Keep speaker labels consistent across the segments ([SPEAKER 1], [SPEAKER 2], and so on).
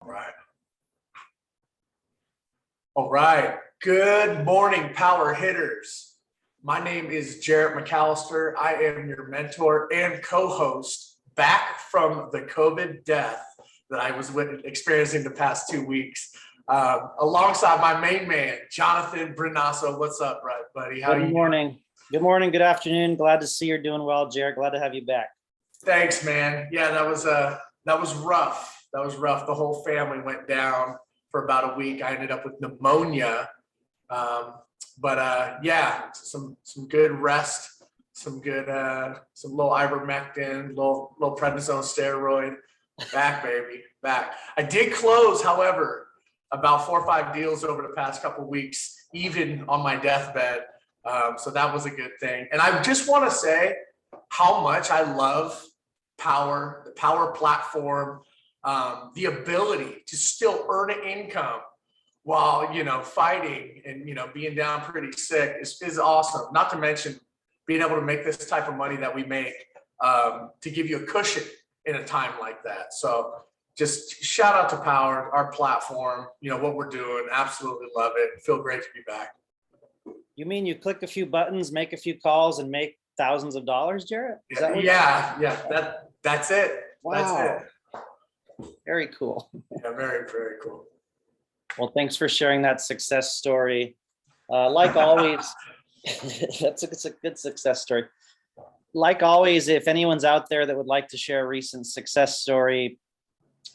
[SPEAKER 1] All right. All right. Good morning, power hitters. My name is Jarrett McAllister. I am your mentor and co-host back from the COVID death that I was experiencing the past 2 weeks. Alongside my main man, Jonathan Brinasso. What's up, buddy? How are you?
[SPEAKER 2] Good morning. Good morning. Good afternoon. Glad to see you're doing well, Jarrett. Glad to have you back.
[SPEAKER 1] Thanks, man. Yeah, that was rough. That was rough. The whole family went down for about a week. I ended up with pneumonia. Yeah, some good rest, some little ivermectin, little prednisone steroid. Back, baby, back. I did close, however, about 4 or 5 deals over the past couple of weeks, even on my deathbed. So that was a good thing. And I just want to say how much I love Power, the Power platform, the ability to still earn an income while, fighting and, being down pretty sick is awesome. Not to mention being able to make this type of money that we make to give you a cushion in a time like that. So just shout out to Power, our platform, what we're doing. Absolutely love it. Feel great to be back.
[SPEAKER 2] You mean you click a few buttons, make a few calls, and make thousands of dollars, Jarrett? Is that what
[SPEAKER 1] that's it.
[SPEAKER 2] Wow.
[SPEAKER 1] That's it.
[SPEAKER 2] Very cool.
[SPEAKER 1] Yeah, very, very cool.
[SPEAKER 2] Well, thanks for sharing that success story. Like always, it's a good success story. Like always, if anyone's out there that would like to share a recent success story,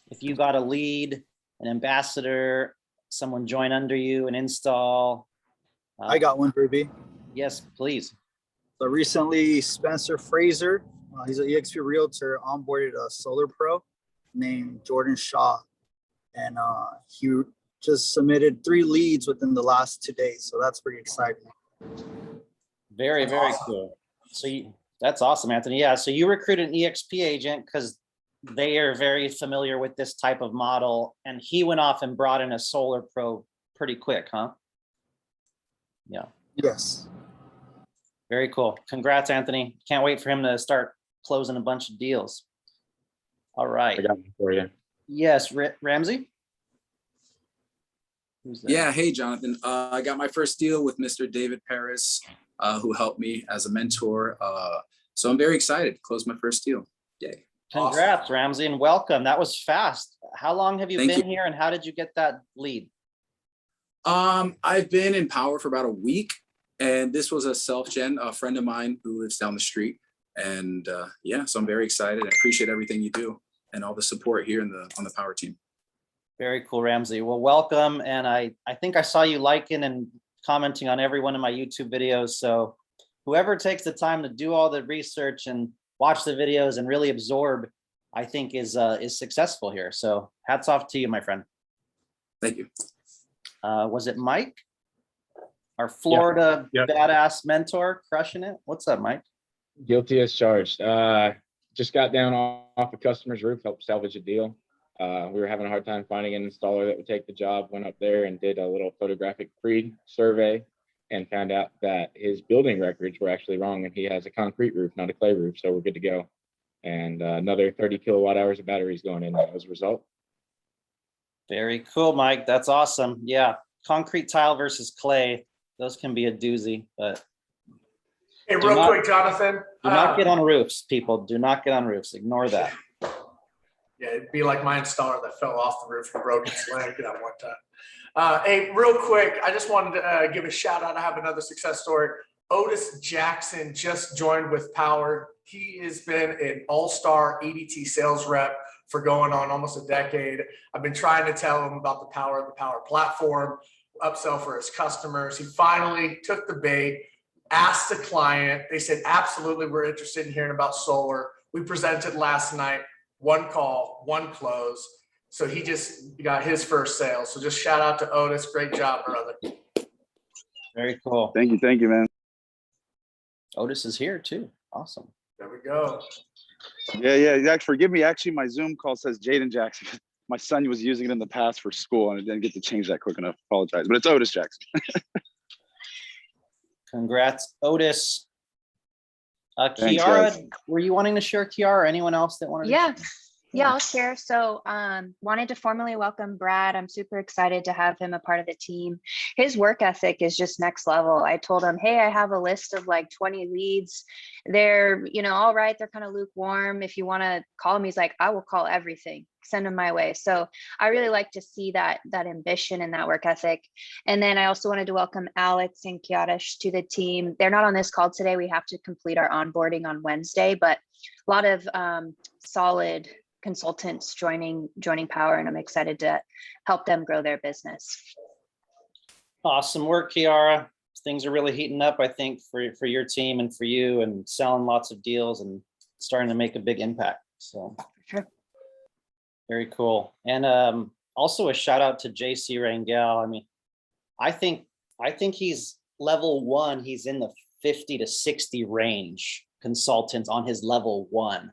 [SPEAKER 2] if you got a lead, an ambassador, someone join under you, an install.
[SPEAKER 3] I got one, Ruby.
[SPEAKER 2] Yes, please.
[SPEAKER 3] So recently, Spencer Fraser, he's an EXP realtor, onboarded a solar pro named Jordan Shaw. And he just submitted 3 leads within the last 2 days. So that's pretty exciting.
[SPEAKER 2] Very, very cool. So that's awesome, Anthony. Yeah. So you recruited an EXP agent because they are very familiar with this type of model. And he went off and brought in a solar pro pretty quick, huh? Yeah.
[SPEAKER 3] Yes.
[SPEAKER 2] Very cool. Congrats, Anthony. Can't wait for him to start closing a bunch of deals. All right.
[SPEAKER 4] I got one for you.
[SPEAKER 2] Yes, Ramsey? Who's that?
[SPEAKER 5] Yeah, hey, Jonathan. I got my first deal with Mr. David Paris, who helped me as a mentor. So I'm very excited to close my first deal. Yay.
[SPEAKER 2] Congrats, awesome. Ramsey, and welcome. That was fast. How long have you
[SPEAKER 5] Thank
[SPEAKER 2] been
[SPEAKER 5] you.
[SPEAKER 2] here, and how did you get that lead?
[SPEAKER 5] I've been in Power for about a week, and this was a self-gen, a friend of mine who lives down the street. And yeah, so I'm very excited. I appreciate everything you do and all the support here on the Power team.
[SPEAKER 2] Very cool, Ramsey. Well, welcome. And I think I saw you liking and commenting on every one of my YouTube videos. So whoever takes the time to do all the research and watch the videos and really absorb, I think is successful here. So hats off to you, my friend.
[SPEAKER 5] Thank you.
[SPEAKER 2] Was it Mike? Our Florida badass mentor, crushing it. What's up, Mike?
[SPEAKER 4] Guilty as charged. Just got down off a customer's roof, helped salvage a deal. We were having a hard time finding an installer that would take the job. Went up there and did a little photographic pre-survey and found out that his building records were actually wrong, and he has a concrete roof, not a clay roof. So we're good to go. And another 30 kilowatt hours of batteries going in as a result.
[SPEAKER 2] Very cool, Mike. That's awesome. Yeah, concrete tile versus clay. Those can be a doozy, but.
[SPEAKER 1] Hey, real quick, Jonathan.
[SPEAKER 2] Do not get on roofs, people. Do not get on roofs. Ignore that.
[SPEAKER 1] Yeah, it'd be like my installer that fell off the roof and broke its leg that one time. Hey, real quick, I just wanted to give a shout out. I have another success story. Otis Jackson just joined with Power. He has been an all-star ADT sales rep for going on almost a decade. I've been trying to tell him about the Power platform, upsell for his customers. He finally took the bait, asked the client. They said, absolutely, we're interested in hearing about solar. We presented last night, 1 call, 1 close. So he just got his first sale. So just shout out to Otis. Great job, brother.
[SPEAKER 2] Very cool.
[SPEAKER 6] Thank you, man.
[SPEAKER 2] Otis is here too. Awesome.
[SPEAKER 1] There we go.
[SPEAKER 6] Yeah. Forgive me. Actually, my Zoom call says Jaden Jackson. My son was using it in the past for school, and I didn't get to change that quick enough. Apologize, but it's Otis Jackson.
[SPEAKER 2] Congrats, Otis.
[SPEAKER 6] Thanks,
[SPEAKER 2] Kiara,
[SPEAKER 6] guys.
[SPEAKER 2] were you wanting to share, Kiara, or anyone else that wanted to
[SPEAKER 7] Yeah.
[SPEAKER 2] share?
[SPEAKER 7] Yeah, I'll share. So wanted to formally welcome Brad. I'm super excited to have him a part of the team. His work ethic is just next level. I told him, hey, I have a list of like 20 leads. They're, all right, they're kind of lukewarm. If you want to call him, he's like, I will call everything, send them my way. So I really like to see that ambition and that work ethic. And then I also wanted to welcome Alex and Kiadish to the team. They're not on this call today. We have to complete our onboarding on Wednesday, but a lot of solid consultants joining Power, and I'm excited to help them grow their business.
[SPEAKER 2] Awesome work, Kiara. Things are really heating up, I think, for your team and for you, and selling lots of deals and starting to make a big impact. So
[SPEAKER 7] Sure.
[SPEAKER 2] Very cool. And also a shout out to JC Rangel. I mean, I think he's level 1. He's in the 50 to 60 range consultants on his level 1.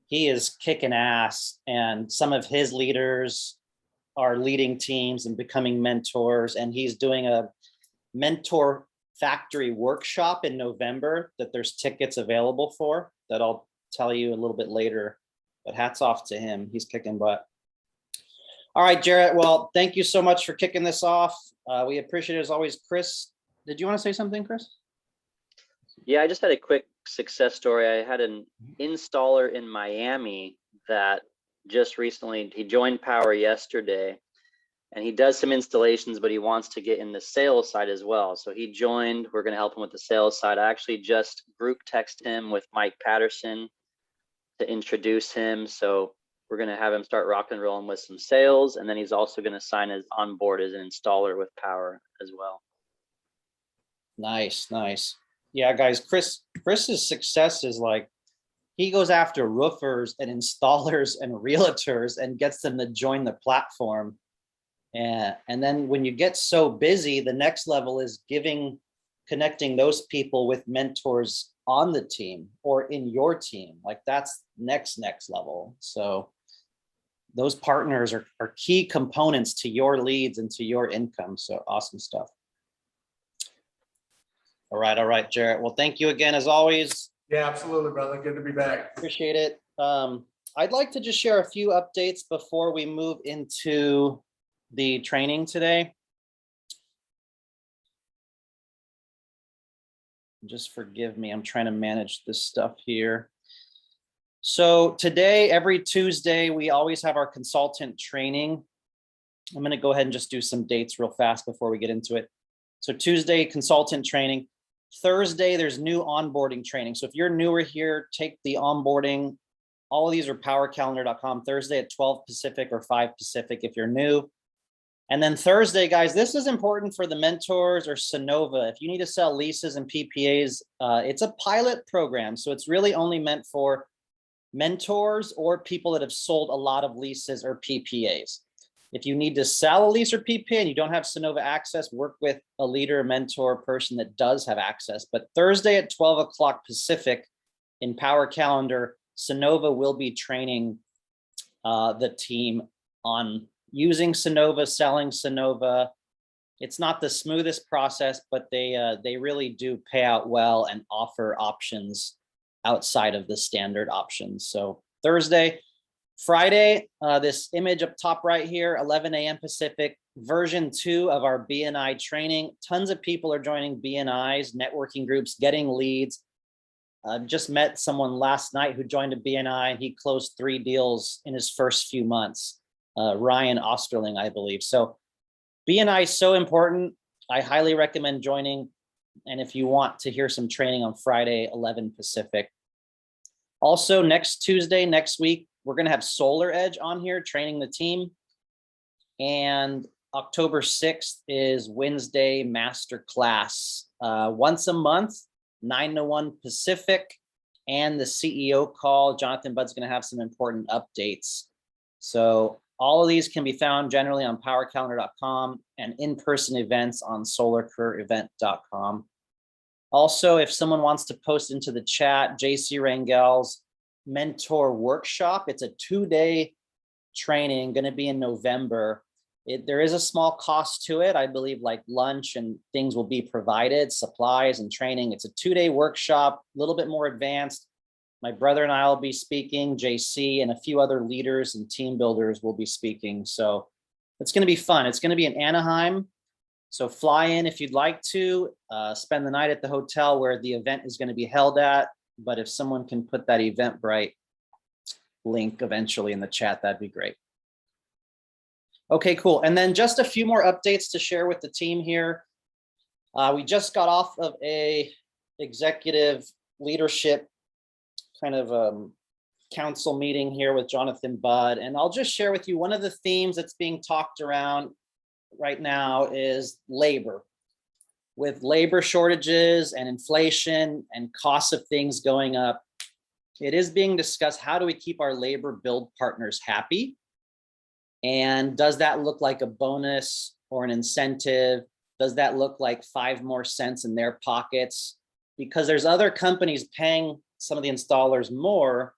[SPEAKER 2] He is kicking ass, and some of his leaders are leading teams and becoming mentors. And he's doing a mentor factory workshop in November that there's tickets available for, that I'll tell you a little bit later, but hats off to him. He's kicking butt. All right, Jarrett. Well, thank you so much for kicking this off. We appreciate it as always. Chris, did you want to say something, Chris?
[SPEAKER 8] Yeah, I just had a quick success story. I had an installer in Miami that just recently, he joined Power yesterday, and he does some installations, but he wants to get in the sales side as well. So he joined. We're going to help him with the sales side. I actually just group text him with Mike Patterson to introduce him. So we're going to have him start rock and rolling with some sales, and then he's also going to sign his on board as an installer with Power as well.
[SPEAKER 2] Nice. Yeah, guys, Chris's success is like, he goes after roofers and installers and realtors and gets them to join the platform. And then when you get so busy, the next level is connecting those people with mentors on the team or in your team. Like, that's next level. So those partners are key components to your leads and to your income. So awesome stuff. All right, Jarrett. Well, thank you again, as always.
[SPEAKER 1] Yeah, absolutely, brother. Good to be back.
[SPEAKER 2] Appreciate it. I'd like to just share a few updates before we move into the training today. Just forgive me, I'm trying to manage this stuff here. So today, every Tuesday, we always have our consultant training. I'm going to go ahead and just do some dates real fast before we get into it. So Tuesday, consultant training. Thursday, there's new onboarding training. So if you're newer here, take the onboarding. All of these are powercalendar.com. Thursday at 12 Pacific or 5 Pacific if you're new. And then Thursday, guys, this is important for the mentors or Sonova. If you need to sell leases and PPAs, it's a pilot program. So it's really only meant for mentors or people that have sold a lot of leases or PPAs. If you need to sell a lease or PPA and you don't have Sonova access, work with a leader, mentor, person that does have access. But Thursday at 12 o'clock Pacific in Power Calendar, Sonova will be training the team on using Sonova, selling Sonova. It's not the smoothest process, but they really do pay out well and offer options outside of the standard options. So Thursday. Friday, this image up top right here, 11 a.m. Pacific, version 2 of our BNI training. Tons of people are joining BNIs, networking groups, getting leads. Just met someone last night who joined a BNI. He closed 3 deals in his first few months. Ryan Osterling, I believe. So BNI is so important. I highly recommend joining. And if you want to hear some training on Friday, 11 Pacific. Also, next Tuesday, next week, we're going to have Solar Edge on here training the team. And October 6th is Wednesday Masterclass. Once a month, 9 to 1 Pacific, and the CEO call. Jonathan Budd's going to have some important updates. So all of these can be found generally on powercalendar.com and in-person events on solarcareerevent.com. Also, if someone wants to post into the chat, JC Rangel's mentor workshop, it's a 2-day training, going to be in November. There is a small cost to it. I believe like lunch and things will be provided, supplies and training. It's a 2-day workshop, a little bit more advanced. My brother and I will be speaking, JC, and a few other leaders and team builders will be speaking. So it's going to be fun. It's going to be in Anaheim. So fly in if you'd like to, spend the night at the hotel where the event is going to be held at. But if someone can put that Eventbrite link eventually in the chat, that'd be great. Okay, cool. And then just a few more updates to share with the team here. We just got off of a executive leadership kind of council meeting here with Jonathan Budd. And I'll just share with you one of the themes that's being talked around right now is labor. With labor shortages and inflation and costs of things going up, it is being discussed, how do we keep our labor build partners happy? And does that look like a bonus or an incentive? Does that look like 5 more cents in their pockets? Because there's other companies paying some of the installers more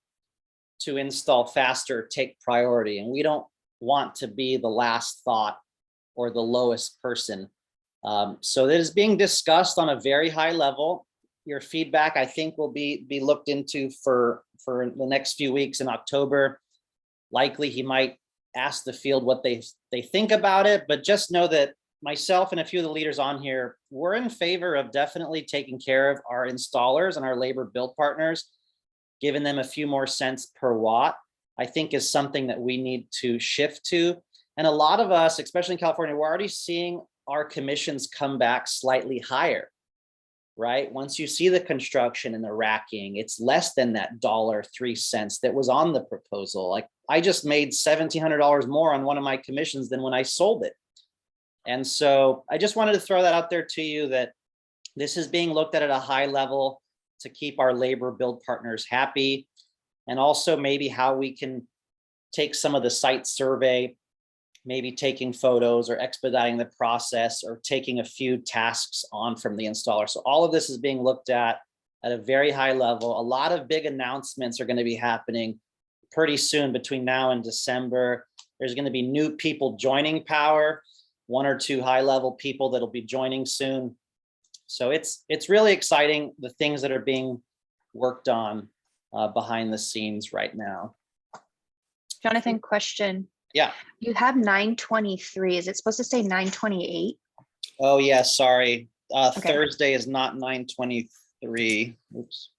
[SPEAKER 2] to install faster, take priority. And we don't want to be the last thought or the lowest person. So that is being discussed on a very high level. Your feedback, I think, will be looked into for the next few weeks in October. Likely he might ask the field what they think about it, but just know that myself and a few of the leaders on here, we're in favor of definitely taking care of our installers and our labor build partners, giving them a few more cents per watt, I think is something that we need to shift to. And a lot of us, especially in California, we're already seeing our commissions come back slightly higher, right? Once you see the construction and the racking, it's less than that $1.03 that was on the proposal. Like I just made $1,700 more on one of my commissions than when I sold it. And so I just wanted to throw that out there to you, that this is being looked at a high level to keep our labor build partners happy. And also maybe how we can take some of the site survey, maybe taking photos or expediting the process or taking a few tasks on from the installer. So all of this is being looked at a very high level. A lot of big announcements are going to be happening pretty soon between now and December. There's going to be new people joining Power, 1 or 2 high-level people that'll be joining soon. So it's really exciting, the things that are being worked on behind the scenes right now.
[SPEAKER 7] Jonathan, question.
[SPEAKER 2] Yeah.
[SPEAKER 7] You have 923. Is it supposed to say 928?
[SPEAKER 2] Oh yeah, sorry.
[SPEAKER 7] Okay.
[SPEAKER 2] Thursday is not 923. Oops.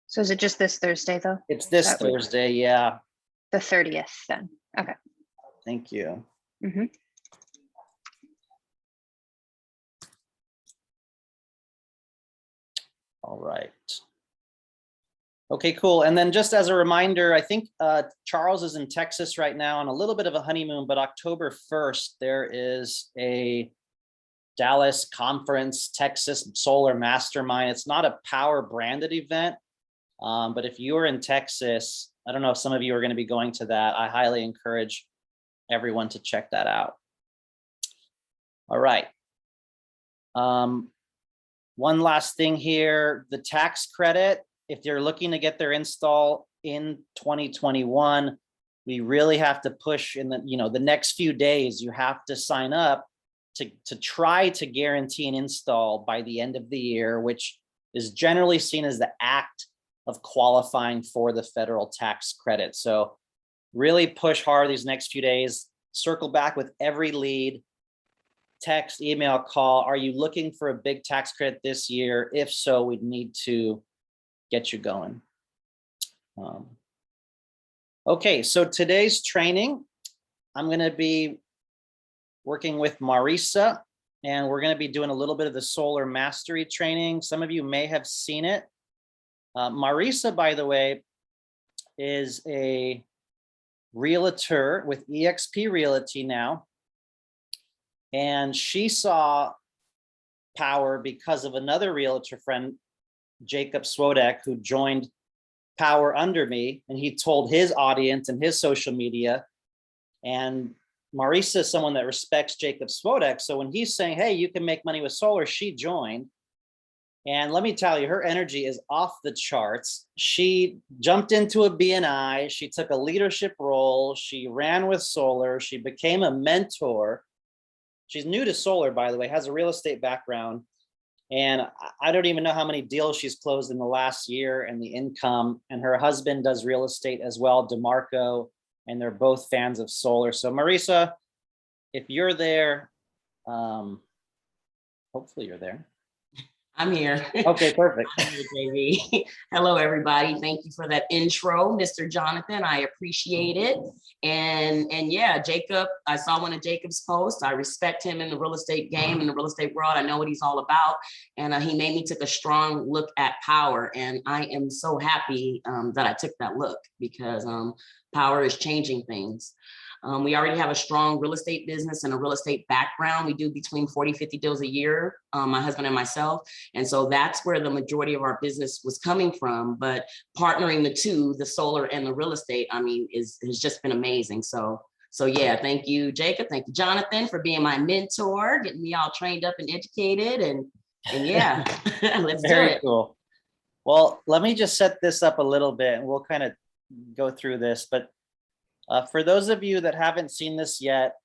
[SPEAKER 7] So is it just this Thursday though?
[SPEAKER 2] It's this
[SPEAKER 7] That week?
[SPEAKER 2] Thursday, yeah.
[SPEAKER 7] The 30th then. Okay.
[SPEAKER 2] Thank you.
[SPEAKER 7] Mm-hmm.
[SPEAKER 2] All right. Okay, cool. And then just as a reminder, I think Charles is in Texas right now on a little bit of a honeymoon, but October 1st, there is a Dallas conference, Texas Solar Mastermind. It's not a Power branded event, but if you are in Texas, I don't know if some of you are going to be going to that. I highly encourage everyone to check that out. All right. One last thing here, the tax credit. If you're looking to get their install in 2021, we really have to push in the next few days. You have to sign up to try to guarantee an install by the end of the year, which is generally seen as the act of qualifying for the federal tax credit. So really push hard these next few days. Circle back with every lead. Text, email, call. Are you looking for a big tax credit this year? If so, we need to get you going. Okay, so today's training, I'm going to be working with Marisa, and we're going to be doing a little bit of the solar mastery training. Some of you may have seen it. Marisa, by the way, is a realtor with eXp Realty now. And she saw Power because of another realtor friend, Jacob Swodek, who joined Power under me, and he told his audience and his social media. And Marisa is someone that respects Jacob Swodek. So when he's saying, hey, you can make money with solar, she joined. And let me tell you, her energy is off the charts. She jumped into a BNI. She took a leadership role. She ran with solar. She became a mentor. She's new to solar, by the way, has a real estate background. And I don't even know how many deals she's closed in the last year and the income. And her husband does real estate as well, DeMarco, and they're both fans of solar. So Marisa, if you're there, hopefully you're there.
[SPEAKER 9] I'm here.
[SPEAKER 2] Okay, perfect.
[SPEAKER 9] I'm here, JV. Hello, everybody. Thank you for that intro, Mr. Jonathan. I appreciate it. And yeah, Jacob, I saw one of Jacob's posts. I respect him in the real estate game, in the real estate world. I know what he's all about. And he made me take a strong look at power. And I am so happy that I took that look, because power is changing things. We already have a strong real estate business and a real estate background. We do between 40, 50 deals a year, my husband and myself. And so that's where the majority of our business was coming from. But partnering the two, the solar and the real estate, I mean, has just been amazing. So yeah, thank you, Jacob. Thank you, Jonathan, for being my mentor, getting me all trained up and educated. And yeah, let's do
[SPEAKER 2] Very
[SPEAKER 9] it.
[SPEAKER 2] cool. Well, let me just set this up a little bit and we'll kind of go through this. But for those of you that haven't seen this yet,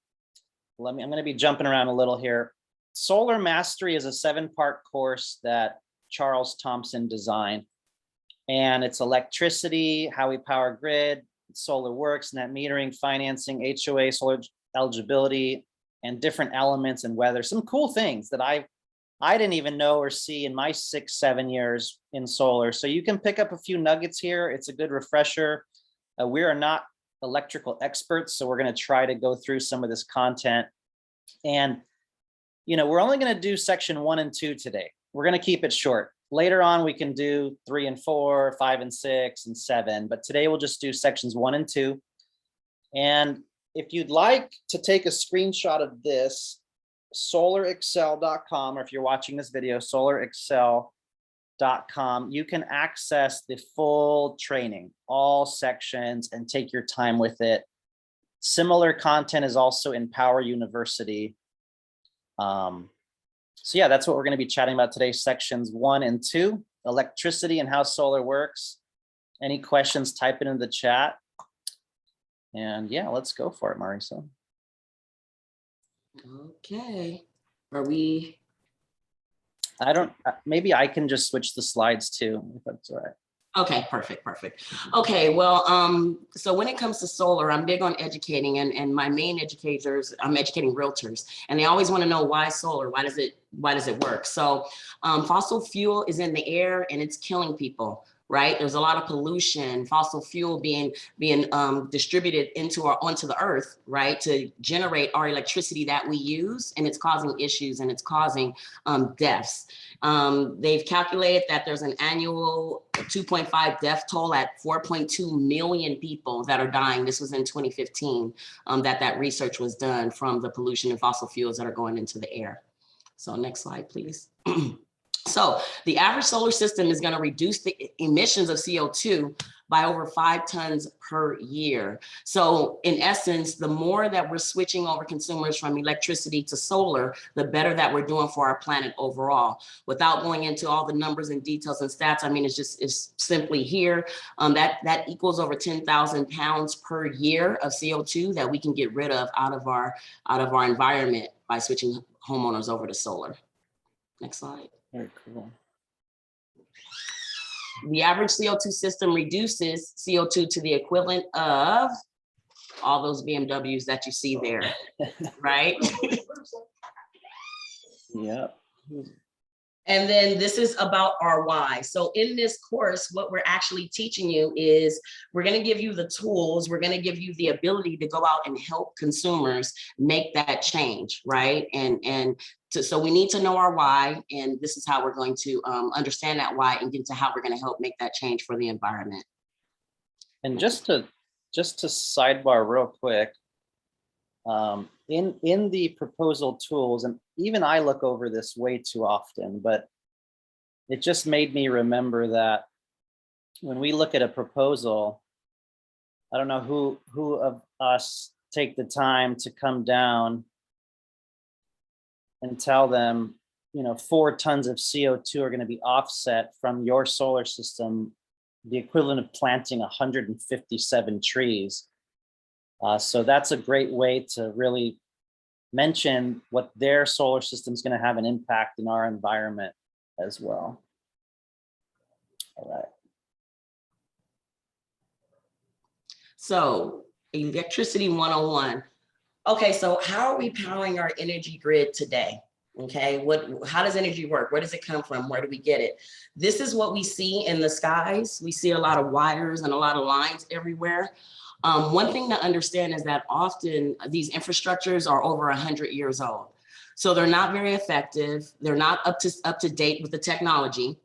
[SPEAKER 2] I'm going to be jumping around a little here. Solar Mastery is a 7-part course that Charles Thompson designed. And it's electricity, how we power grid, solar works, net metering, financing, HOA, solar eligibility, and different elements and weather. Some cool things that I didn't even know or see in my 6-7 years in solar. So you can pick up a few nuggets here. It's a good refresher. We are not electrical experts, so we're going to try to go through some of this content. And we're only going to do section 1 and 2 today. We're going to keep it short. Later on we can do 3 and 4, 5 and 6 and 7, but today we'll just do sections 1 and 2. And if you'd like to take a screenshot of this, solarexcel.com, or if you're watching this video, solarexcel.com, you can access the full training, all sections, and take your time with it. Similar content is also in Power University. So yeah, that's what we're going to be chatting about today, sections 1 and 2, electricity and how solar works. Any questions, type it in the chat. And yeah, let's go for it, Marisa.
[SPEAKER 9] Okay. Are we?
[SPEAKER 2] Maybe I can just switch the slides too, if that's all right.
[SPEAKER 9] Okay, perfect. Okay, well, so when it comes to solar, I'm big on educating, and my main educators, I'm educating realtors, and they always want to know why solar, why does it work? So fossil fuel is in the air and it's killing people, right? There's a lot of pollution, fossil fuel being distributed onto the earth, right, to generate our electricity that we use, and it's causing issues and it's causing deaths. They've calculated that there's an annual 2.5 death toll at 4.2 million people that are dying. This was in 2015 that research was done from the pollution and fossil fuels that are going into the air. So next slide, please. So the average solar system is going to reduce the emissions of CO2 by over 5 tons per year. So in essence, the more that we're switching over consumers from electricity to solar, the better that we're doing for our planet overall. Without going into all the numbers and details and stats, I mean, it's simply here. That equals over 10,000 pounds per year of CO2 that we can get rid of out of our environment by switching homeowners over to solar. Next slide.
[SPEAKER 2] Very cool.
[SPEAKER 9] The average CO2 system reduces CO2 to the equivalent of all those BMWs that you see there, right?
[SPEAKER 2] Yep.
[SPEAKER 9] And then this is about our why. So in this course, what we're actually teaching you is we're going to give you the tools, we're going to give you the ability to go out and help consumers make that change, right? So we need to know our why, and this is how we're going to understand that why and get to how we're going to help make that change for the environment.
[SPEAKER 2] And just to sidebar real quick, in the proposal tools, and even I look over this way too often, but it just made me remember that when we look at a proposal, I don't know who of us take the time to come down and tell them, 4 tons of CO2 are going to be offset from your solar system, the equivalent of planting 157 trees. So that's a great way to really mention what their solar system is going to have an impact in our environment. as well. All right.
[SPEAKER 9] So electricity 101. Okay, so how are we powering our energy grid today? Okay, how does energy work? Where does it come from? Where do we get it? This is what we see in the skies. We see a lot of wires and a lot of lines everywhere. One thing to understand is that often these infrastructures are over 100 years old. So they're not very effective. They're not up to date with the technology.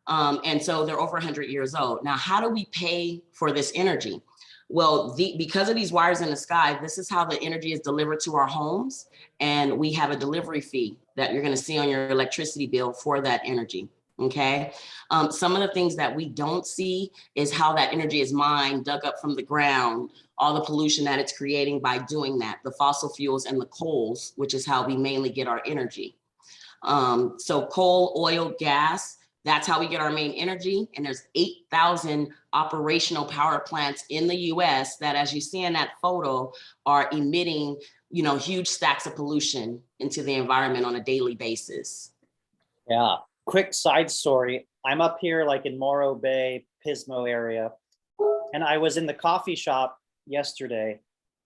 [SPEAKER 9] And so they're over 100 years old. Now, how do we pay for this energy? Well, because of these wires in the sky, this is how the energy is delivered to our homes. And we have a delivery fee that you're going to see on your electricity bill for that energy. Okay. Some of the things that we don't see is how that energy is mined, dug up from the ground, all the pollution that it's creating by doing that, the fossil fuels and the coals, which is how we mainly get our energy. So coal, oil, gas, that's how we get our main energy. And there's 8,000 operational power plants in the US that, as you see in that photo, are emitting, huge stacks of pollution into the environment on a daily basis.
[SPEAKER 2] Yeah. Quick side story. I'm up here like in Morro Bay, Pismo area, and I was in the coffee shop yesterday.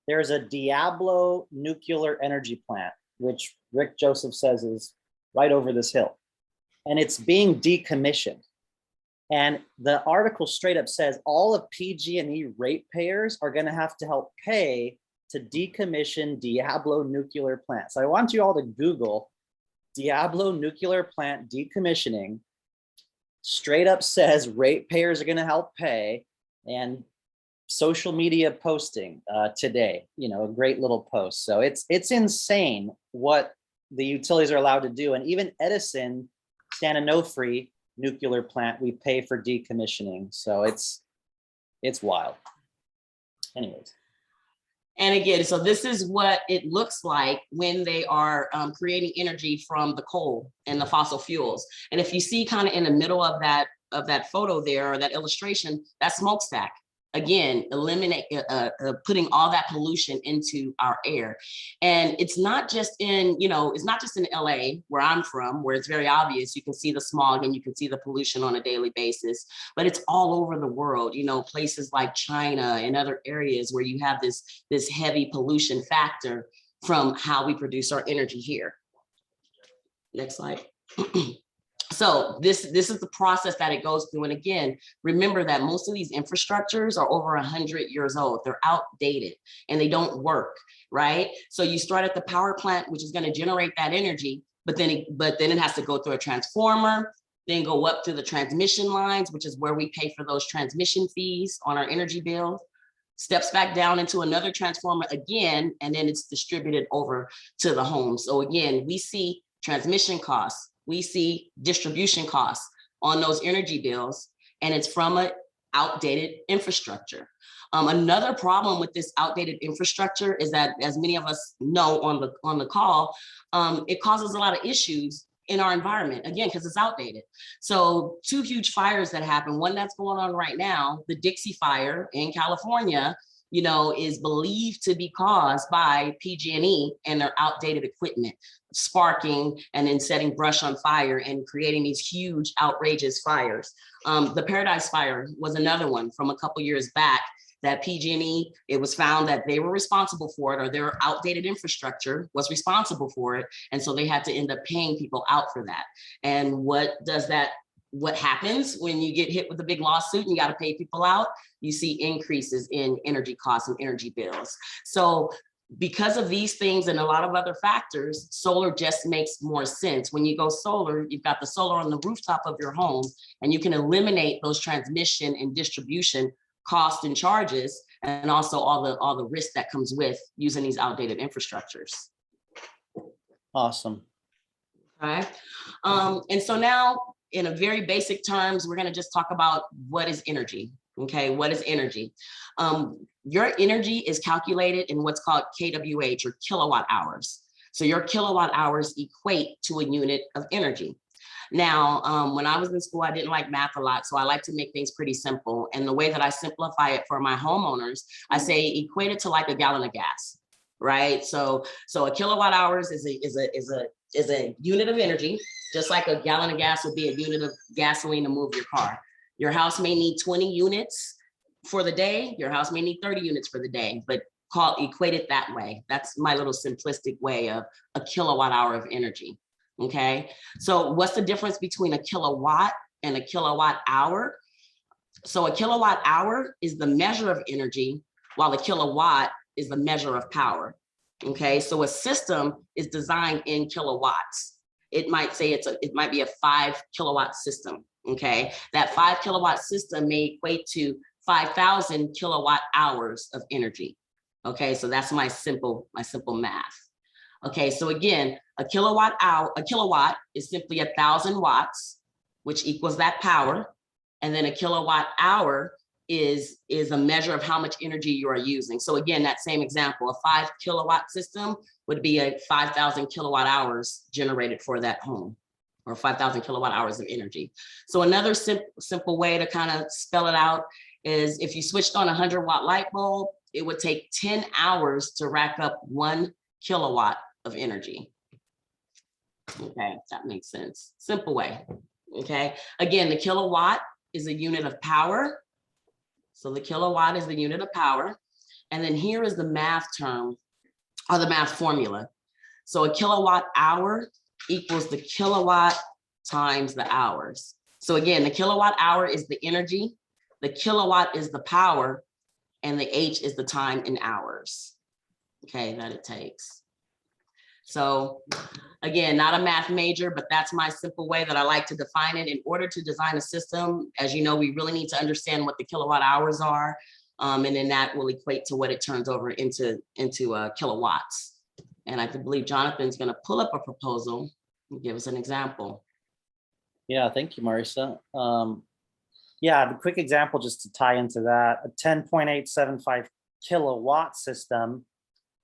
[SPEAKER 2] There's a Diablo nuclear energy plant, which Rick Joseph says is right over this hill. And it's being decommissioned. And the article straight up says all of PG&E ratepayers are going to have to help pay to decommission Diablo nuclear plant. So I want you all to Google Diablo nuclear plant decommissioning. Straight up says ratepayers are going to help pay. And social media posting today, a great little post. So it's insane what the utilities are allowed to do. And even Edison, Santa Onofre nuclear plant, we pay for decommissioning. So it's wild. Anyways.
[SPEAKER 9] And again, so this is what it looks like when they are creating energy from the coal and the fossil fuels. And if you see kind of in the middle of that photo there, or that illustration, that smokestack. Again, eliminate putting all that pollution into our air. And it's not just in, it's not just in LA where I'm from, where it's very obvious. You can see the smog and you can see the pollution on a daily basis, but it's all over the world, places like China and other areas where you have this heavy pollution factor from how we produce our energy here. Next slide. So this is the process that it goes through. And again, remember that most of these infrastructures are over 100 years old. They're outdated and they don't work, right? So you start at the power plant, which is going to generate that energy, but then it has to go through a transformer, then go up to the transmission lines, which is where we pay for those transmission fees on our energy bill, steps back down into another transformer again, and then it's distributed over to the home. So again, we see transmission costs, we see distribution costs on those energy bills, and it's from an outdated infrastructure. Another problem with this outdated infrastructure is that, as many of us know on the call, it causes a lot of issues in our environment, again, because it's outdated. So 2 huge fires that happen, one that's going on right now, the Dixie Fire in California, is believed to be caused by PG&E and their outdated equipment, sparking and then setting brush on fire and creating these huge, outrageous fires. The Paradise Fire was another one from a couple years back that PG&E, it was found that they were responsible for it, or their outdated infrastructure was responsible for it. And so they had to end up paying people out for that. And what happens when you get hit with a big lawsuit and you got to pay people out? You see increases in energy costs and energy bills. So because of these things and a lot of other factors, solar just makes more sense. When you go solar, you've got the solar on the rooftop of your home, and you can eliminate those transmission and distribution costs and charges, and also all the risk that comes with using these outdated infrastructures.
[SPEAKER 2] Awesome.
[SPEAKER 9] Okay. And so now, in a very basic terms, we're going to just talk about what is energy. Okay, what is energy? Your energy is calculated in what's called kWh, or kilowatt hours. So your kilowatt hours equate to a unit of energy. Now, when I was in school, I didn't like math a lot, so I like to make things pretty simple. And the way that I simplify it for my homeowners, I say equate it to like a gallon of gas, right? So a kilowatt hours is is a unit of energy, just like a gallon of gas would be a unit of gasoline to move your car. Your house may need 20 units for the day. Your house may need 30 units for the day, but equate it that way. That's my little simplistic way of a kilowatt hour of energy. Okay. So what's the difference between a kilowatt and a kilowatt hour? So a kilowatt hour is the measure of energy, while a kilowatt is the measure of power. Okay. So a system is designed in kilowatts. It might say it might be a 5 kilowatt system. Okay. That 5 kilowatt system may equate to 5,000 kilowatt hours of energy. Okay. So that's my simple math. Okay. So again, a kilowatt is simply 1,000 watts, which equals that power. And then a kilowatt hour is a measure of how much energy you are using. So again, that same example, a 5 kilowatt system would be a 5,000 kilowatt hours generated for that home, or 5,000 kilowatt hours of energy. So another simple way to kind of spell it out is if you switched on a 100-watt light bulb, it would take 10 hours to rack up 1 kilowatt of energy. Okay, if that makes sense. Simple way. Okay, again, the kilowatt is a unit of power. So the kilowatt is the unit of power. And then here is the math term, or the math formula. So a kilowatt hour equals the kilowatt times the hours. So again, the kilowatt hour is the energy, the kilowatt is the power, and the H is the time in hours, okay, that it takes. So again, not a math major, but that's my simple way that I like to define it. In order to design a system, as you know, we really need to understand what the kilowatt hours are. And then that will equate to what it turns over into kilowatts. And I believe Jonathan's going to pull up a proposal and give us an example.
[SPEAKER 2] Yeah, thank you, Marisa. Yeah, the quick example just to tie into that, a 10.875 kilowatt system,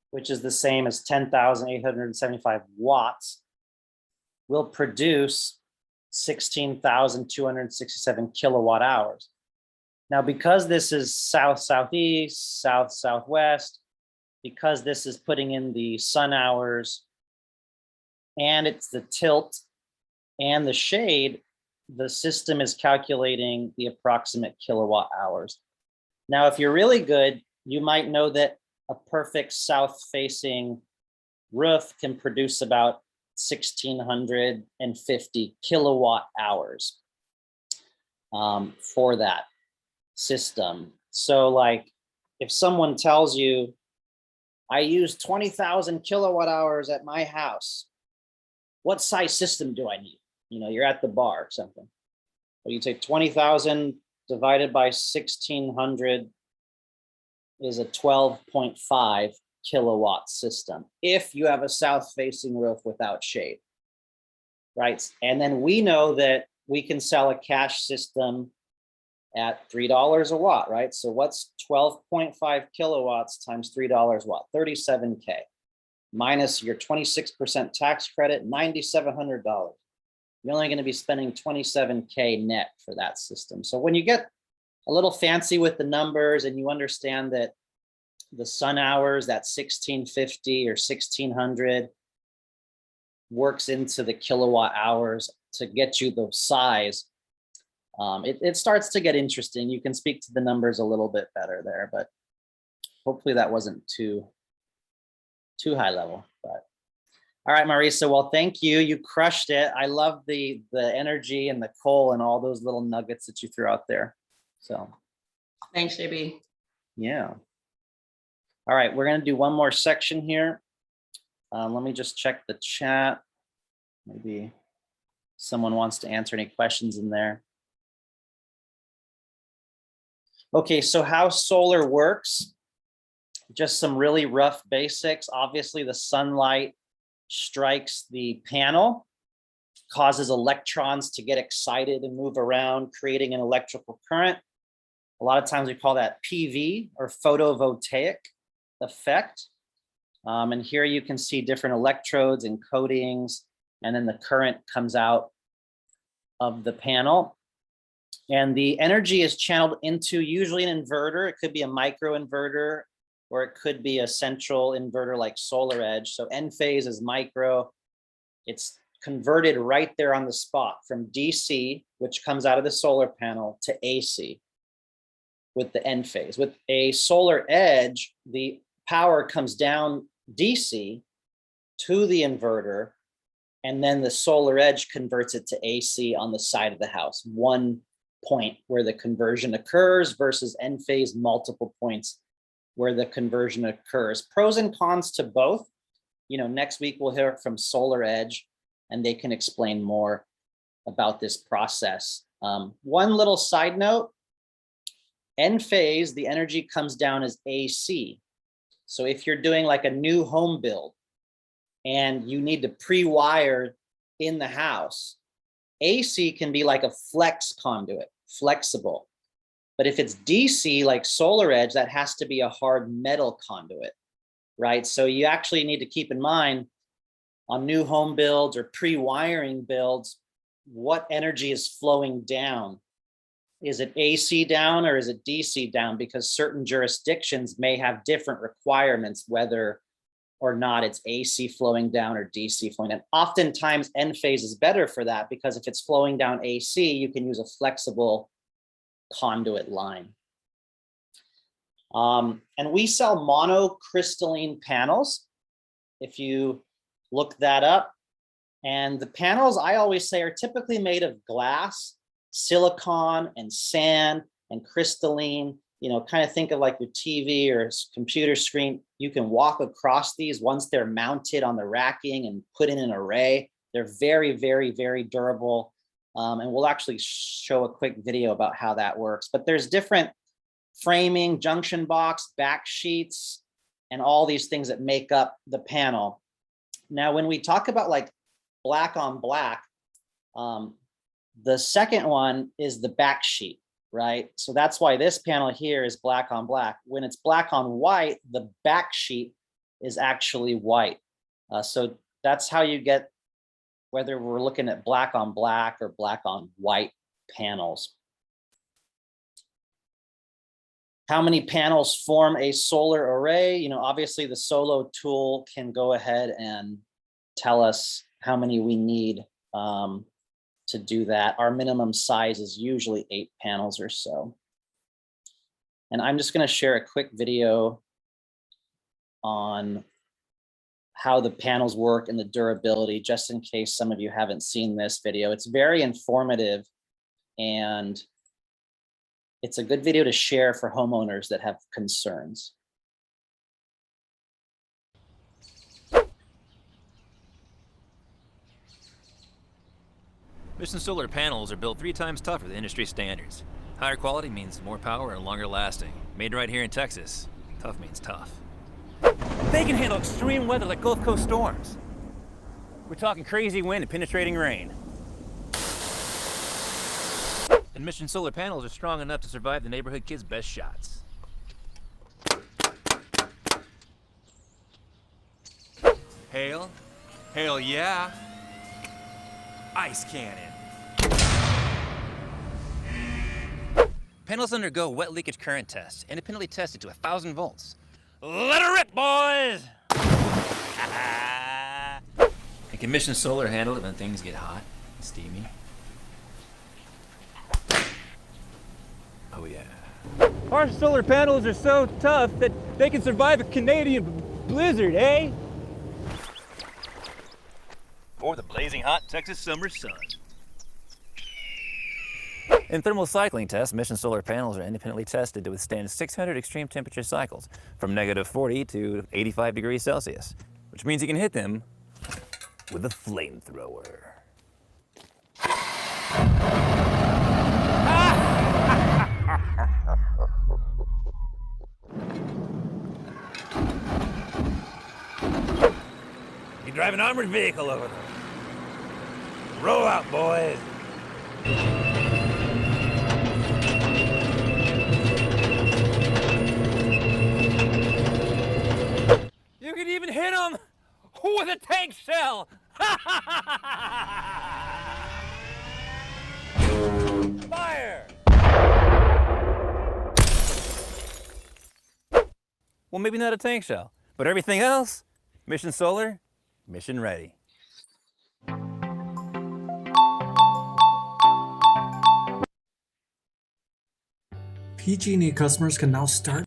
[SPEAKER 2] which is the same as 10,875 watts, will produce 16,267 kilowatt hours. Now, because this is south-southeast, south-southwest, because this is putting in the sun hours, and it's the tilt and the shade, the system is calculating the approximate kilowatt hours. Now, if you're really good, you might know that a perfect south-facing roof can produce about 1,650 kilowatt hours for that system. So like if someone tells you, I use 20,000 kilowatt hours at my house, what size system do I need? You know, you're at the bar or something. Well, you take 20,000 divided by 1,600 is a 12.5 kilowatt system if you have a south-facing roof without shade, right? And then we know that we can sell a cash system at $3 a watt, right? So what's 12.5 kilowatts times $3 a watt? 37K minus your 26% tax credit, $9,700. You're only going to be spending 27K net for that system. So when you get a little fancy with the numbers and you understand that the sun hours, that 1,650 or 1,600 works into the kilowatt hours to get you the size, it starts to get interesting. You can speak to the numbers a little bit better there, but hopefully that wasn't too high level. But all right, Marisa, well, thank you. You crushed it. I love the energy and the coal and all those little nuggets that you threw out there. So
[SPEAKER 9] Thanks, JB.
[SPEAKER 2] yeah. All right, we're going to do one more section here. Let me just check the chat. Maybe someone wants to answer any questions in there. Okay, so how solar works, just some really rough basics. Obviously, the sunlight strikes the panel, causes electrons to get excited and move around, creating an electrical current. A lot of times we call that PV or photovoltaic effect. And here you can see different electrodes and coatings, and then the current comes out of the panel. And the energy is channeled into usually an inverter. It could be a micro inverter, or it could be a central inverter like Solar Edge. So N phase is micro, It's converted right there on the spot from DC, which comes out of the solar panel, to AC with the end phase. With a solar edge, the power comes down DC to the inverter, and then the solar edge converts it to AC on the side of the house. One point where the conversion occurs versus end phase, multiple points where the conversion occurs. Pros and cons to both. You know, next week we'll hear from Solar Edge and they can explain more about this process. One little side note, end phase, the energy comes down as AC. So if you're doing like a new home build and you need to pre-wire in the house, AC can be like a flex conduit, flexible. But if it's DC, like Solar Edge, that has to be a hard metal conduit, right? So you actually need to keep in mind on new home builds or pre-wiring builds, what energy is flowing down. Is it AC down or is it DC down? Because certain jurisdictions may have different requirements, whether or not it's AC flowing down or DC flowing down. Oftentimes end phase is better for that, because if it's flowing down AC, you can use a flexible conduit line. And we sell monocrystalline panels, if you look that up. And the panels, I always say, are typically made of glass, silicon, and sand, and crystalline. You know, kind of think of like your TV or computer screen. You can walk across these once they're mounted on the racking and put in an array. They're very, very, very durable. And we'll actually show a quick video about how that works. But there's different framing, junction box, back sheets, and all these things that make up the panel. Now, when we talk about like black on black, the second one is the back sheet, right? So that's why this panel here is black on black. When it's black on white, the back sheet is actually white. So that's how you get, whether we're looking at black on black or black on white panels. How many panels form a solar array? You know, obviously the Solo tool can go ahead and tell us how many we need to do that. Our minimum size is usually 8 panels or so. And I'm just going to share a quick video on how the panels work and the durability, just in case some of you haven't seen this video. It's very informative, and it's a good video to share for homeowners that have concerns.
[SPEAKER 10] Mission Solar panels are built 3 times tougher than industry standards. Higher quality means more power and longer lasting. Made right here in Texas. Tough means tough. They can handle extreme weather like Gulf Coast storms. We're talking crazy wind and penetrating rain. And Mission Solar panels are strong enough to survive the neighborhood kids' best shots. Hail? Hail yeah! Ice cannon. Panels undergo wet leakage current tests, independently tested to 1,000 volts. Let her rip, boys! And can Mission Solar handle it when things get hot and steamy? Oh yeah.
[SPEAKER 11] Our solar panels are so tough that they can survive a Canadian blizzard, eh?
[SPEAKER 10] Or the blazing hot Texas summer sun. In thermal cycling tests, Mission Solar panels are independently tested to withstand 600 extreme temperature cycles from -40 to 85 degrees Celsius, which means you can hit them with a flamethrower. You drive an armored vehicle over them. Roll out, boys. You can even hit them with a tank shell. Fire! Well, maybe not a tank shell, but everything else, Mission Solar, mission ready.
[SPEAKER 12] PG&E customers can now start.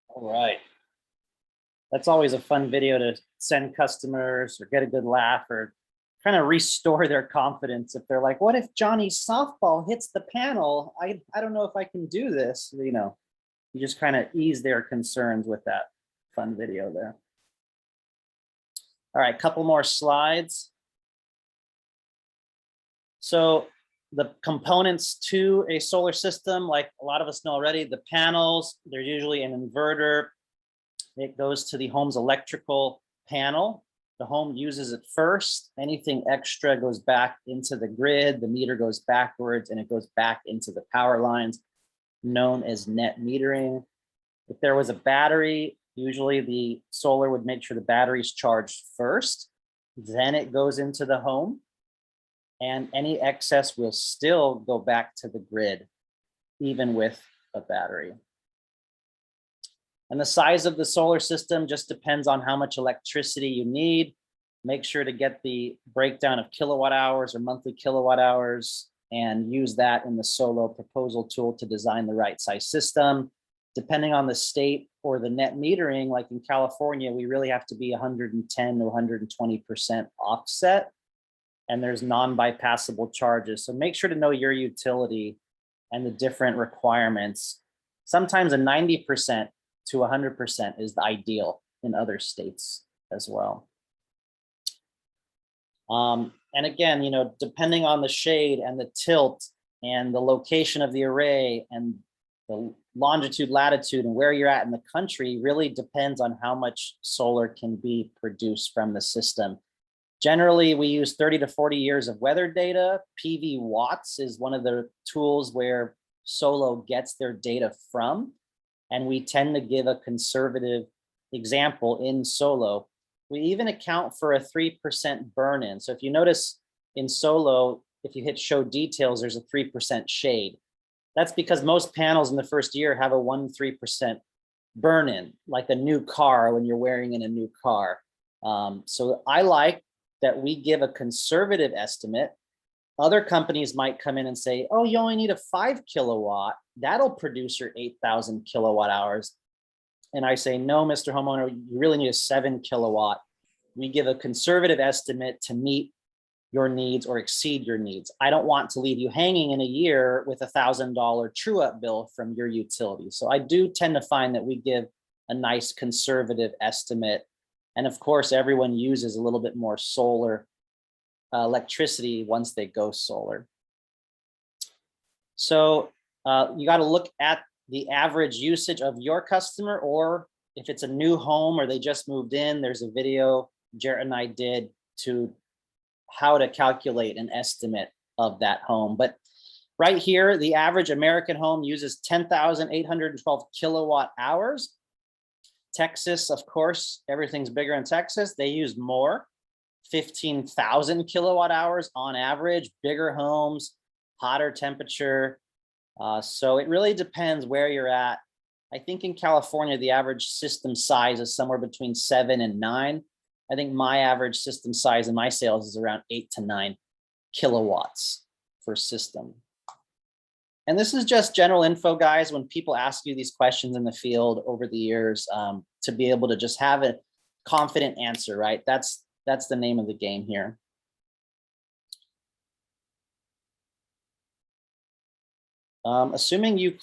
[SPEAKER 2] All right. That's always a fun video to send customers or get a good laugh or kind of restore their confidence. If they're like, what if Johnny's softball hits the panel? I don't know if I can do this. You know, you just kind of ease their concerns with that fun video there. All right, couple more slides. So the components to a solar system, like a lot of us know already, the panels, they're usually an inverter. It goes to the home's electrical panel. The home uses it first. Anything extra goes back into the grid. The meter goes backwards and it goes back into the power lines, known as net metering. If there was a battery, usually the solar would make sure the battery's charged first, then it goes into the home, and any excess will still go back to the grid, even with a battery. And the size of the solar system just depends on how much electricity you need. Make sure to get the breakdown of kilowatt hours or monthly kilowatt hours and use that in the Solo proposal tool to design the right size system. Depending on the state or the net metering, like in California, we really have to be 110 to 120% offset, and there's non-bypassable charges. So make sure to know your utility and the different requirements. Sometimes a 90% to 100% is the ideal in other states as well. And again, you know, depending on the shade and the tilt and the location of the array and the longitude, latitude, and where you're at in the country really depends on how much solar can be produced from the system. Generally, we use 30 to 40 years of weather data. PV Watts is one of the tools where Solo gets their data from. And we tend to give a conservative example in Solo. We even account for a 3% burn-in. So if you notice in Solo, if you hit show details, there's a 3% shade. That's because most panels in the first year have a 1-3% burn-in, like a new car when you're wearing in a new car. So I like that we give a conservative estimate. Other companies might come in and say, oh, you only need a 5 kilowatt. That'll produce your 8,000 kilowatt hours. And I say, no, Mr. Homeowner, you really need a 7 kilowatt. We give a conservative estimate to meet your needs or exceed your needs. I don't want to leave you hanging in a year with $1,000 true up bill from your utility. So I do tend to find that we give a nice conservative estimate. And of course, everyone uses a little bit more solar electricity once they go solar. So you got to look at the average usage of your customer, or if it's a new home or they just moved in, there's a video Jarrett and I did to how to calculate an estimate of that home. But right here, the average American home uses 10,812 kilowatt hours. Texas, of course, everything's bigger in Texas. They use more, 15,000 kilowatt hours on average, bigger homes, hotter temperature. So it really depends where you're at. I think in California, the average system size is somewhere between 7 and 9. I think my average system size in my sales is around 8 to 9 kilowatts per system. And this is just general info, guys, when people ask you these questions in the field over the years, to be able to just have a confident answer, right? That's the name of the game here. Assuming you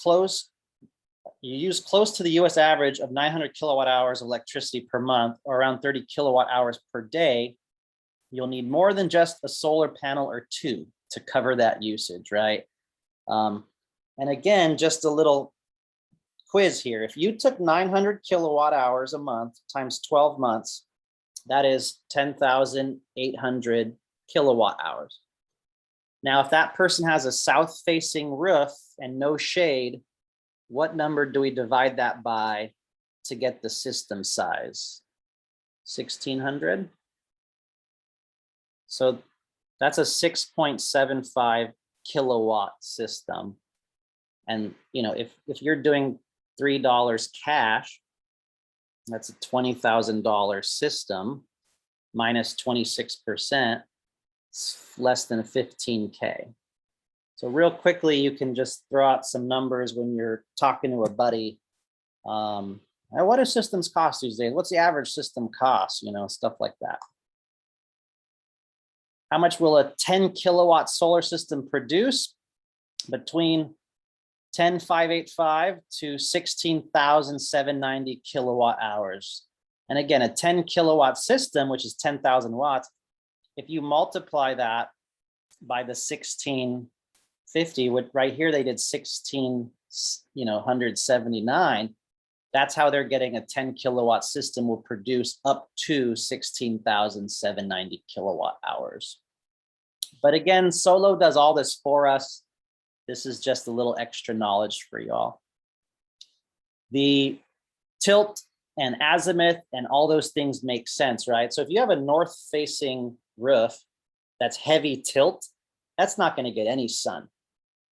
[SPEAKER 2] use close to the US average of 900 kilowatt hours of electricity per month, or around 30 kilowatt hours per day, you'll need more than just a solar panel or two to cover that usage, right? And again, just a little quiz here. If you took 900 kilowatt hours a month times 12 months, that is 10,800 kilowatt hours. Now, if that person has a south-facing roof and no shade, what number do we divide that by to get the system size? 1,600. So that's a 6.75 kilowatt system. And you know, if you're doing $3 cash, that's a $20,000 system minus 26%, it's less than 15K. So real quickly, you can just throw out some numbers when you're talking to a buddy. What do systems cost these days? What's the average system cost? You know, stuff like that. How much will a 10 kilowatt solar system produce? Between 10,585 to 16,790 kilowatt hours. And again, a 10 kilowatt system, which is 10,000 watts, if you multiply that by the 1650, which right here they did 1,679, that's how they're getting a 10 kilowatt system will produce up to 16,790 kilowatt hours. But again, Solo does all this for us. This is just a little extra knowledge for y'all. The tilt and azimuth and all those things make sense, right? So if you have a north-facing roof that's heavy tilt, that's not going to get any sun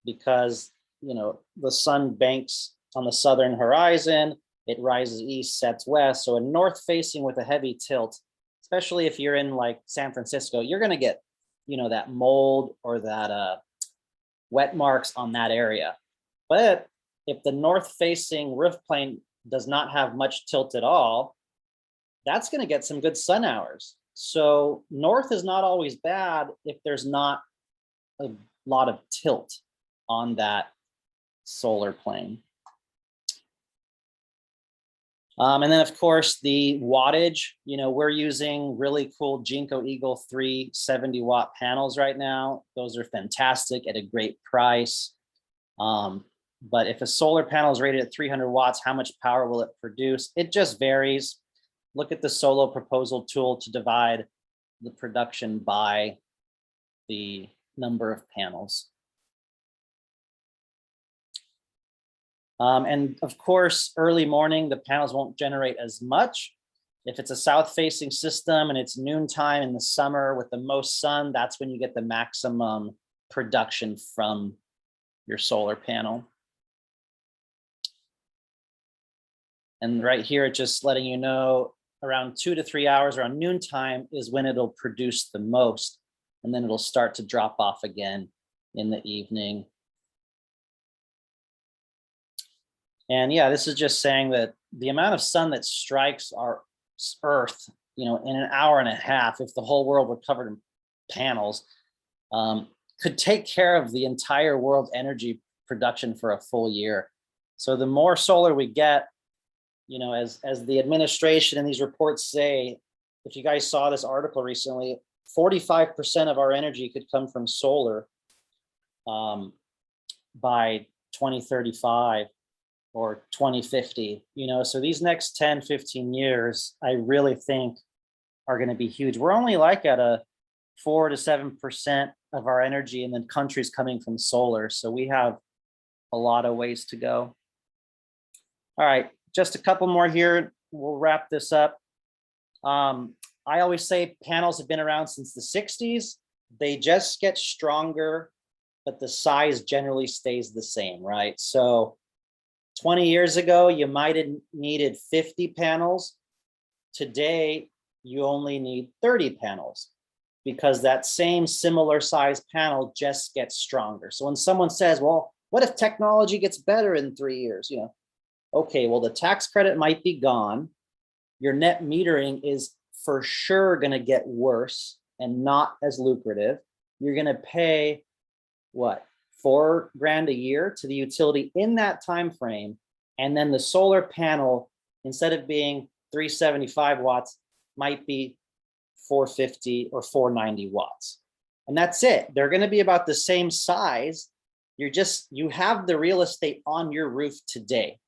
[SPEAKER 2] because, you know, the sun banks on the southern horizon, it rises east, sets west. So a north-facing with a heavy tilt, especially if you're in like San Francisco, you're going to get, you know, that mold or that wet marks on that area. But if the north-facing roof plane does not have much tilt at all, that's going to get some good sun hours. So north is not always bad if there's not a lot of tilt on that solar plane. And then of course the wattage, you know, we're using really cool Jinko Eagle 370 watt panels right now. Those are fantastic at a great price. But if a solar panel is rated at 300 watts, how much power will it produce? It just varies. Look at the Solo proposal tool to divide the production by the number of panels. And of course, early morning, the panels won't generate as much. If it's a south-facing system and it's noontime in the summer with the most sun, that's when you get the maximum production from your solar panel. And right here, it's just letting you know around 2 to 3 hours around noontime is when it'll produce the most. And then it'll start to drop off again in the evening. And yeah, this is just saying that the amount of sun that strikes our Earth, you know, in an hour and a half, if the whole world were covered in panels, could take care of the entire world's energy production for a full year. So the more solar we get, you know, as the administration and these reports say, if you guys saw this article recently, 45% of our energy could come from solar by 2035 or 2050, you know, so these next 10, 15 years, I really think are going to be huge. We're only like at a 4 to 7% of our energy and then countries coming from solar. So we have a lot of ways to go. All right, just a couple more here. We'll wrap this up. I always say panels have been around since the 60s. They just get stronger, but the size generally stays the same, right? So 20 years ago, you might have needed 50 panels. Today, you only need 30 panels because that same similar size panel just gets stronger. So when someone says, well, what if technology gets better in 3 years? You know, okay, well, the tax credit might be gone. Your net metering is for sure going to get worse and not as lucrative. You're going to pay what? $4,000 a year to the utility in that time frame, and then the solar panel, instead of being 375 watts, might be 450 or 490 watts, and that's it. They're going to be about the same size. You have the real estate on your roof today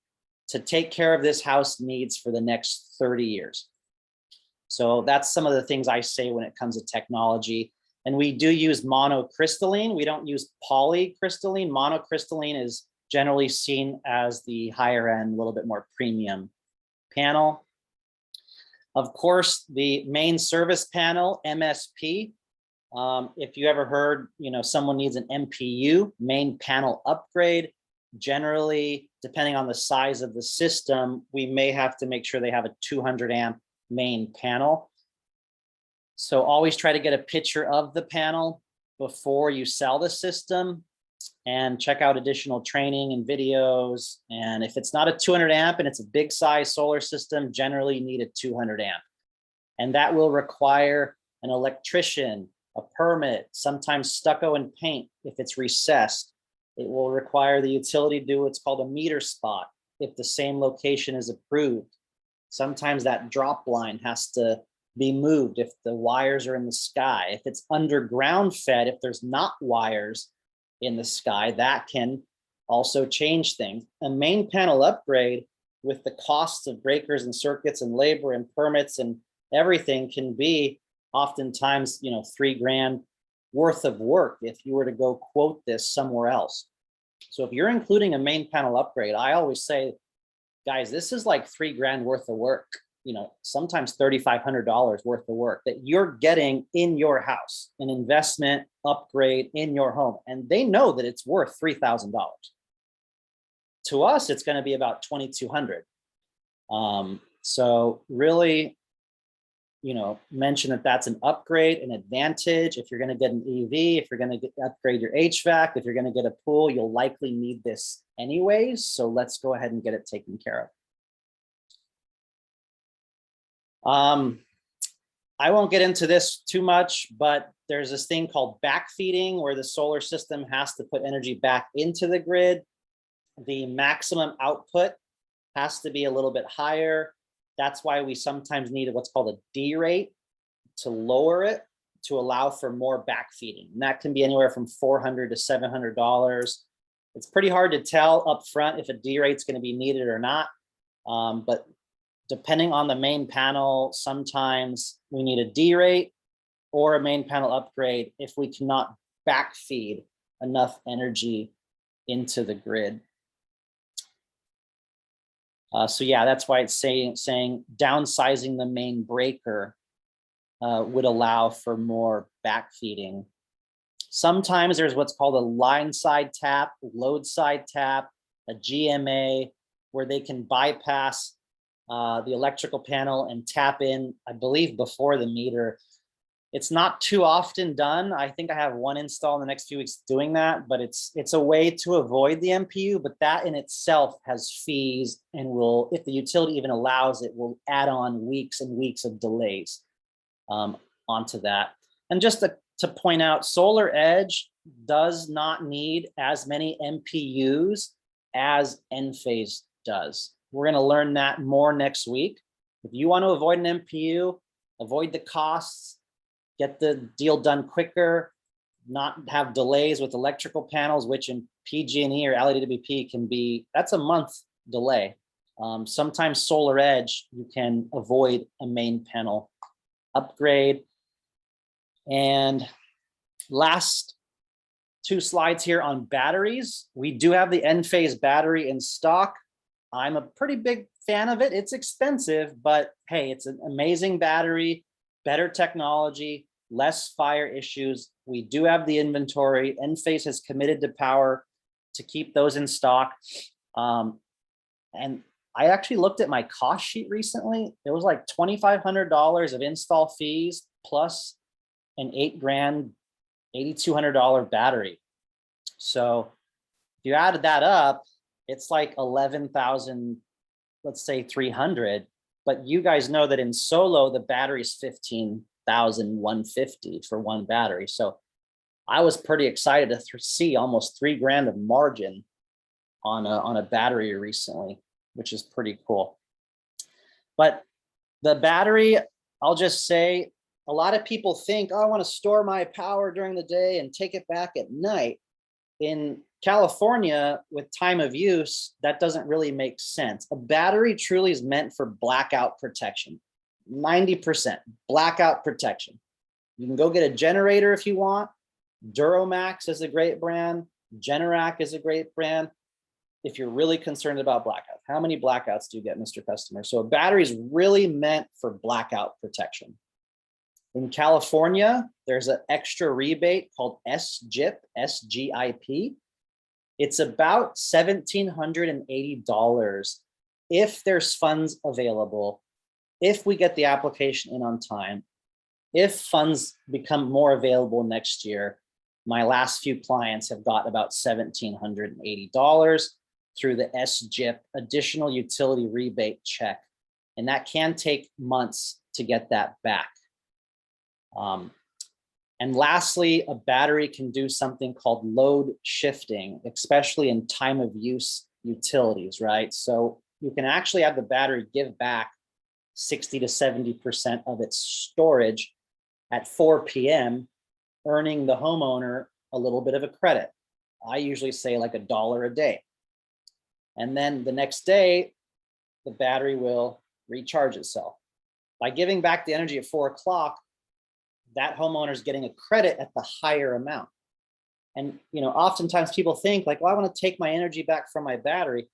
[SPEAKER 2] to take care of this house needs for the next 30 years. So that's some of the things I say when it comes to technology. And we do use monocrystalline. We don't use polycrystalline. Monocrystalline is generally seen as the higher end, a little bit more premium panel. Of course, the main service panel, MSP. If you ever heard, you know, someone needs an MPU, main panel upgrade, generally, depending on the size of the system, we may have to make sure they have a 200 amp main panel. So always try to get a picture of the panel before you sell the system. and check out additional training and videos. And if it's not a 200 amp and it's a big size solar system, generally you need a 200 amp. And that will require an electrician, a permit, sometimes stucco and paint if it's recessed. It will require the utility to do what's called a meter spot if the same location is approved. Sometimes that drop line has to be moved if the wires are in the sky. If it's underground fed, if there's not wires in the sky, that can also change things. A main panel upgrade with the costs of breakers and circuits and labor and permits and everything can be oftentimes, you know, $3,000 worth of work if you were to go quote this somewhere else. So if you're including a main panel upgrade, I always say, guys, this is like $3,000 worth of work, you know, sometimes $3,500 worth of work that you're getting in your house, an investment upgrade in your home. And they know that it's worth $3,000. To us, it's going to be about $2,200. So really, you know, mention that that's an upgrade, an advantage. If you're going to get an EV, if you're going to upgrade your HVAC, if you're going to get a pool, you'll likely need this anyways. So let's go ahead and get it taken care of. I won't get into this too much, but there's this thing called backfeeding where the solar system has to put energy back into the grid. The maximum output has to be a little bit higher. That's why we sometimes need what's called a D rate to lower it to allow for more backfeeding. And that can be anywhere from $400 to $700. It's pretty hard to tell up front if a D rate's going to be needed or not. But depending on the main panel, sometimes we need a D rate or a main panel upgrade if we cannot backfeed enough energy into the grid. So yeah, that's why it's saying downsizing the main breaker would allow for more backfeeding. Sometimes there's what's called a line side tap, load side tap, a GMA, where they can bypass the electrical panel and tap in, I believe, before the meter. It's not too often done. I think I have one install in the next few weeks doing that, but it's a way to avoid the MPU, but that in itself has fees and will, if the utility even allows it, will add on weeks and weeks of delays onto that. And just to point out, Solar Edge does not need as many MPUs as Enphase does. We're going to learn that more next week. If you want to avoid an MPU, avoid the costs, get the deal done quicker, not have delays with electrical panels, which in PG&E or LADWP can be, that's a month delay. Sometimes Solar Edge, you can avoid a main panel upgrade. And last two slides here on batteries. We do have the Enphase battery in stock. I'm a pretty big fan of it. It's expensive, but hey, it's an amazing battery, better technology, less fire issues. We do have the inventory. Enphase has committed to Power to keep those in stock. And I actually looked at my cost sheet recently. It was like $2,500 of install fees plus an $8,000, $8,200 battery. So if you added that up, it's like 11,000, let's say 300. But you guys know that in Solo, the battery is 15,150 for one battery. So I was pretty excited to see almost $3,000 of margin on a battery recently, which is pretty cool. But the battery, I'll just say, a lot of people think, oh, I want to store my power during the day and take it back at night. In California, with time of use, that doesn't really make sense. A battery truly is meant for blackout protection. 90% blackout protection. You can go get a generator if you want. Duramax is a great brand. Generac is a great brand. If you're really concerned about blackouts, how many blackouts do you get, Mr. Customer? So a battery is really meant for blackout protection. In California, there's an extra rebate called SGIP, SGIP. It's about $1,780 if there's funds available, if we get the application in on time, if funds become more available next year. My last few clients have got about $1,780 through the SGIP, additional utility rebate check. And that can take months to get that back. And lastly, a battery can do something called load shifting, especially in time of use utilities, right? So you can actually have the battery give back 60 to 70% of its storage at 4 p.m., earning the homeowner a little bit of a credit. I usually say like $1 a day. And then the next day, the battery will recharge itself. By giving back the energy at 4 o'clock, that homeowner is getting a credit at the higher amount. And oftentimes people think like, well, I want to take my energy back from my battery.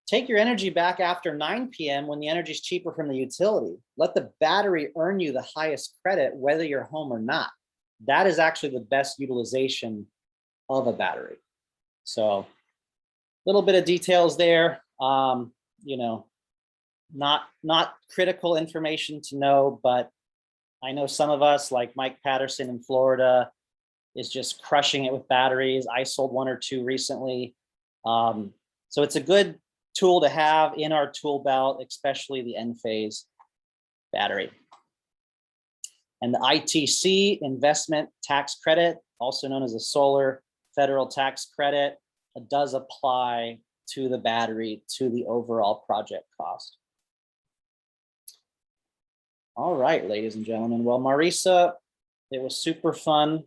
[SPEAKER 2] Take your energy back after 9 p.m. when the energy is cheaper from the utility. Let the battery earn you the highest credit, whether you're home or not. That is actually the best utilization of a battery. So a little bit of details there. Not critical information to know, but I know some of us, like Mike Patterson in Florida, is just crushing it with batteries. I sold 1 or 2 recently. So it's a good tool to have in our tool belt, especially the Enphase battery. And the ITC, investment tax credit, also known as a solar federal tax credit, does apply to the battery, to the overall project cost. All right, ladies and gentlemen. Well, Marisa, it was super fun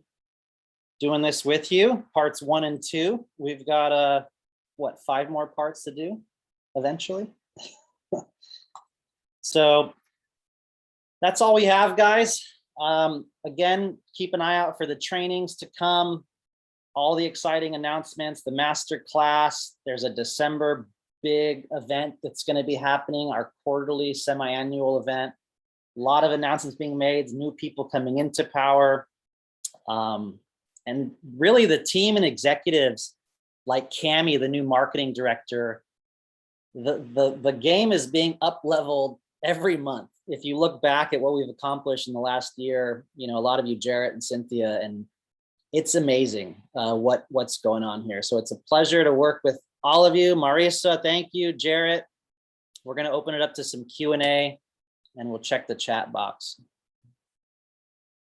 [SPEAKER 2] doing this with you. Parts 1 and 2. We've got 5 more parts to do eventually. So that's all we have, guys. Again, keep an eye out for the trainings to come, all the exciting announcements, the master class. There's a December big event that's going to be happening, our quarterly semi-annual event. A lot of announcements being made, new people coming into Power. And really the team and executives like Cami, the new marketing director, the game is being up-leveled every month. If you look back at what we've accomplished in the last year, a lot of you, Jarrett and Cynthia, and it's amazing what's going on here. So it's a pleasure to work with all of you. Marisa, thank you. Jarrett, we're going to open it up to some Q&A and we'll check the chat box.